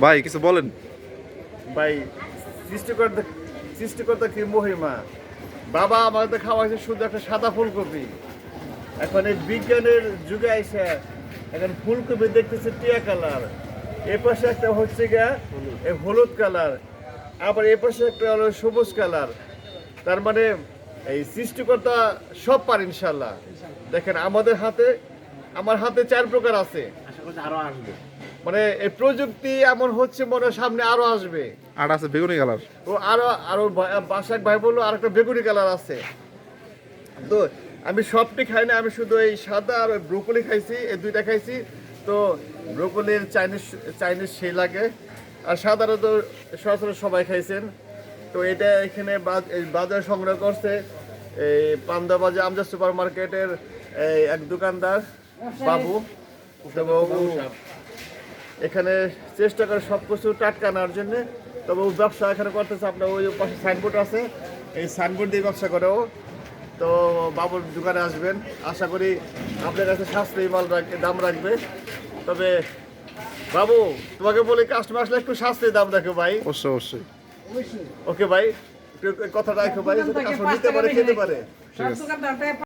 ভাই কিছু বলেন। ভাই সৃষ্টিকর্তা সৃষ্টিকর্তা কি মহিমা। বাবা আমাদের খাওয়াইছে শুধু একটা সাদা ফুলকপি, এখন এই বিজ্ঞানের যুগে আইসে এখন ফুলকপি দেখতেছে টিয়া কালার, এ পাশে একটা হচ্ছে গিয়া এই হলুদ কালার, আবার এ পাশে একটা হলো সবুজ কালার। তার মানে এই সৃষ্টিকর্তা সব পারে ইনশাল্লাহ। দেখেন আমাদের হাতে, আমার হাতে 4 প্রকার আছে। আরো আসবে। মানে এই প্রযুক্তি এমন হচ্ছে, মনে হয় সামনে আরো আসবে। আর আছে বেগুনি কালার। ও আরো আরো বাসাক ভাই বললো আর একটা বেগুনি কালার আছে। তো আমি সবটি খাই না, আমি শুধু এই সাদা আর ব্রোকলি খাইছি, এই দুইটা খাইছি। তো ব্রোকলির চাইনিজ চাইনিজ সেই লাগে, আর সাধারণত সরাসরি সবাই খাইছেন। তো এটা এখানে এই বাজার সংগ্রহ করছে এই পান্দাবাজার আমজাদ সুপার মার্কেটের এই এক দোকানদার বাবু। তো বাবু এখানে চেষ্টা করে সব কিছু টাটকা আনার জন্যে। তবে ও ব্যবসা এখানে করতেছে, আপনার ওই পাশে সাইনবোর্ড আছে, এই সাইনবোর্ড দিয়ে ব্যবসা করে ও। তো বাবুর দোকানে আসবেন, আশা করি আপনার কাছে সাশ্রয়ী মাল দাম রাখবে। তবে বাবু তোমাকে বলি কাস্টমার আসলে একটু সাশ্রয়ী দাম রাখো ভাই। অবশ্যই অবশ্যই। ওকে ভাই, একটু কথাটা রাখো ভাই, যাতে কাস্টমার নিতে পারে, খেতে পারে। ঠিক আছে।